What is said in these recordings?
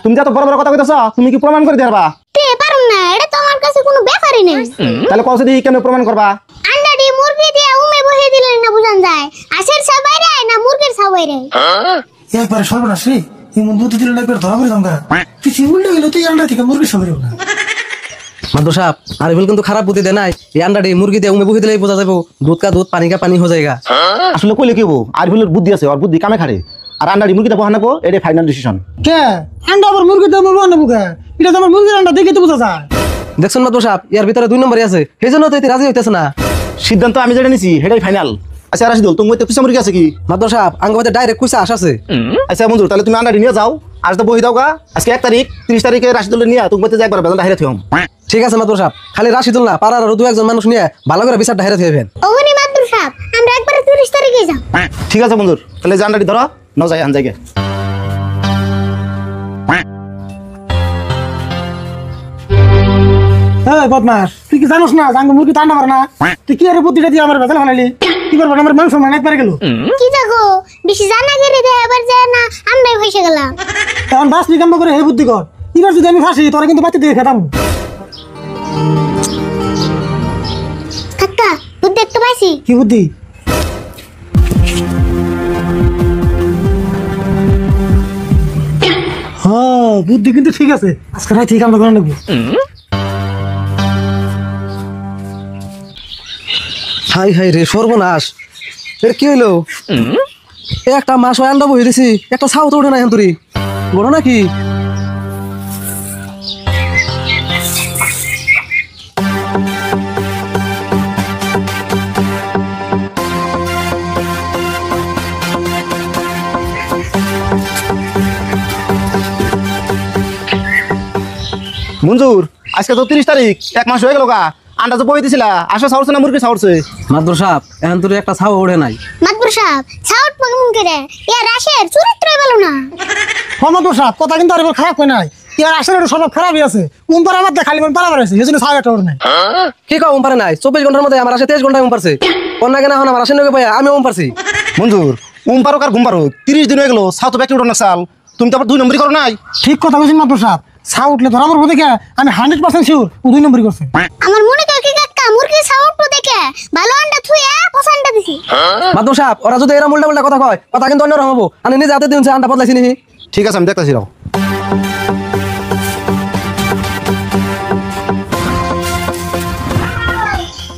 তুমি যে এত বড় বড় কথা কইতাছ তুমি কি প্রমাণ করে দিবা? তে পারুম না, এটা তো আমার কাছে কোনো ব্যাপারই নেই। তাহলে কও যদি কেন প্রমাণ করবা? আন্ডা দিয়ে মুরগি দিয়ে উমে বসে দিলে না বুঝান যায় আশের সবাই রে না মুরগির সবাই রে। একবারে সর্বনাশ রে, এমন বুদ্ধি দিলে না একবার ধরা পড়ে যাঙ্গা। তুই উল্টে গেল তুই আন্ডা থেকে মুরগি সবাই না। মাদুর সাহেব আরিফুল কিন্তু খারাপ বুদ্ধি দেয় নাই। এই আন্ডাটি মুরগি দিয়ে উমে বসে দিলেই বোঝা যাবো দুধ কা দুধ পানি কা পানি হয়ে যায়গা। আসলে কইলে কি হবো, আরিফুলের বুদ্ধি আছে, ওর বুদ্ধি কামে খাড়ে। আর আন্ডারি মুরগিটা বহানাবো, এটাই ফাইনাল ডিসিশন। কে আন্ডা আবার মুরগি দিয়ে বলবো না বুকা? এটা তো আমার মুরগির আন্ডা দেখে তো বোঝা যায়। দেখছেন মাদুর সাহেব ইয়ার ভিতরে 2 নম্বরই আছে, সেই জন্য তো এতে রাজি হইতেছে না। সিদ্ধান্ত আমি যেটা নিছি সেটাই ফাইনাল। আচ্ছা রাশিদুল, তুমি তো পিছা মুরগি আছে কি? মাদুর সাহেব আঙ্গবাতে ডাইরেক্ট কুইসা আসছে। আচ্ছা মঞ্জুর, তাহলে তুমি আন্ডারি নিয়ে যাও, আজ তো বহি দাও গা। আজকে 1 তারিখ, 30 তারিখে রাশিদুল নিয়ে তুমি বলতে যাই একবার বেদনটা হেরে থিও। ঠিক আছে মাদুর সাহেব, খালি রাশিদুল না পাড়ার আরো 2-1 মানুষ নিয়ে ভালো করে বিচারটা হেরে থইবেন। ওখানে মাত্র সাহেব আমরা একবারে 30 তারিখে যাব। ঠিক আছে মঞ্জুর, তাহলে যে আন্ডারি ধরো নাও, যাই আন যাইগে। এই বদমাস, তুই কি জানোস না জাঙ্গ মুরগি তো আন্ডা পারে না? তুই কি আরে বুদ্ধিটা দিয়ে আমার বেজাল বানাইলি? কি করবো আমার মাংস মানে একবারে গেল। কি জাগো বেশি জানা গেলে দে এবার যায় না আমরাই হইছে গেলাম। এখন বাস নিকাম করে হে বুদ্ধি কর। এবার যদি আমি ফাঁসি তোরা কিন্তু বাতি দিয়ে খেতাম। কাকা বুদ্ধি একটা পাইছি। কি বুদ্ধি? হ্যাঁ বুদ্ধি কিন্তু ঠিক আছে, আজকে রাত ঠিক আমরা করে নেবো। হাই হাই রে সর্বনাশ, এর কি হইলো? একটা মাস হয় আন্ডা বই দিছি, একটা ছাও তো ওঠে না এখন তুই বড় নাকি? মঞ্জুর, আজকে তো 30 তারিখ, 1 মাস হয়ে গেল গা। আন্ডা তো বই দিছিলা, আসো সাউরছে না মুরগি সাউরছে? মাদুর সাহেব এখন তুই একটা ছাও ওঠে নাই। মাত্র সাহেব ছাউট পাগমুন করে ইয়া রাশের চরিত্রই ভালো না। হমাদ সাহেব কথা কিন্তু আর এবার খারাপ হয় নাই। ইয়ার আসলে একটু স্বভাব খারাপই আছে। উম্পার আমার খালি পারা পারাইছে, এই জন্য ছাও একটা ওর নাই। কি কও উম্পারে নাই? 24 ঘন্টার মধ্যে আমার আসে 23 ঘন্টায় উম্পারছে। কন্যা কেন এখন আমার আসে নগে ভাইয়া আমি উম্পারছি। মঞ্জুর, পারো কার ঘুম পারো, 30 দিন হয়ে গেল ছাও তো ব্যাকটি উঠো না চাল। তুমি তো আবার 2 নম্বরই করো নাই। ঠিক কথা বলছেন মাত্র সাহেব, ছাও উঠলে ধরা পড়বো দেখে আমি 100% শিওর ও 2 নম্বরই করছে। আমার মনে কয় কি কাকা মুরগি ছাউট দেখে ভালো আন্ডা থুইয়া পছন্দ দিছি। মাদুর সাহেব ওরা যদি এরা উল্টা উল্টা কথা কয় কথা কিন্তু অন্যরকম হবো। আমি নিজে হাতে দিনছে আন্ডা বদলাইছি নি। ঠিক আছে আমি দেখতেছি, রাও।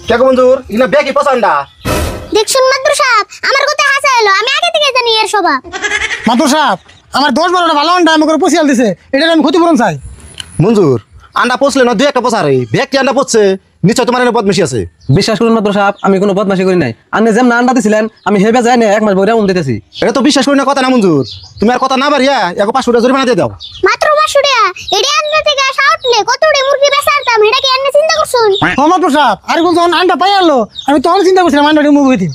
কে মঞ্জুর, ইনা ব্যাগই পছন্দা। দেখছুন মাত্র সাহেব আমার কথা হাসা এলো, আমি আগে থেকে জানি এর স্বভাব। মাত্র সাহেব আমার 10-12টা ভালো আন্ডা আমাকে পচিয়াল দিছে, এটা আমি ক্ষতিপূরণ চাই। মঞ্জুর, আন্ডা পচলে না 2-1টা পচারে, ব্যাগটি আন্ডা পচছে, নিশ্চয় তোমার এনে বদমাশি আছে। বিশ্বাস করুন মাদুর সাহেব আমি কোনো বদমাশি করি নাই। আপনি যেমন আন্ডা দিছিলেন আমি হেবে যাই না 1 মাস বইরা দিতেছি। এটা তো বিশ্বাস করি না কথা না মঞ্জুর, তুমি আর কথা না বাড়িয়া 500 টাকা জরিমানা দিয়ে দাও। মাত্র 500 টাকা এডি আন্ডা থেকে ছাউটলে কতড়ে মুরগি বেচারতাম এটা কি আপনি চিন্তা করছুন? হমাদ সাহেব আর কোন যখন আন্ডা পাই আলো আমি তখন চিন্তা করছিলাম আন্ডাটি মুভ হইতি।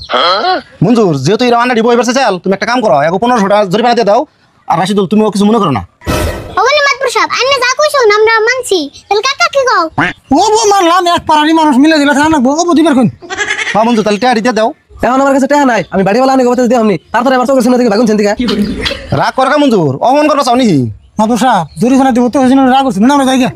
মঞ্জুর, যেহেতু এরা আন্ডা বই বেরছে চাল, তুমি একটা কাম করো, 1500 টাকা জরিমানা দিয়ে দাও। আর রাশিদুল তুমিও কিছু মনে করো না। ওখানে মাত্র সাহেব আপনি যা কইছুন আমরা মানছি। তাহলে কাকা কি কও? ও মানলাম এক পাড়ারই মানুষ মিলে দিলে না লাগবো। ও দিবার কোন? হ্যাঁ মঞ্জুর, তাহলে টাকা দিয়ে দাও। এখন আমার কাছে টাকা নাই, আমি বাড়িওয়ালা আনি গোবতে দিই আমনি। তারপরে আমার চোখের সামনে থেকে ভাগুন থেকে রাগ করা মঞ্জুর, অমন করবা চাও নি? মাত্র সাহেব জরিমানা দিব তো সেজন্য রাগ করছি না আমরা যাই গা।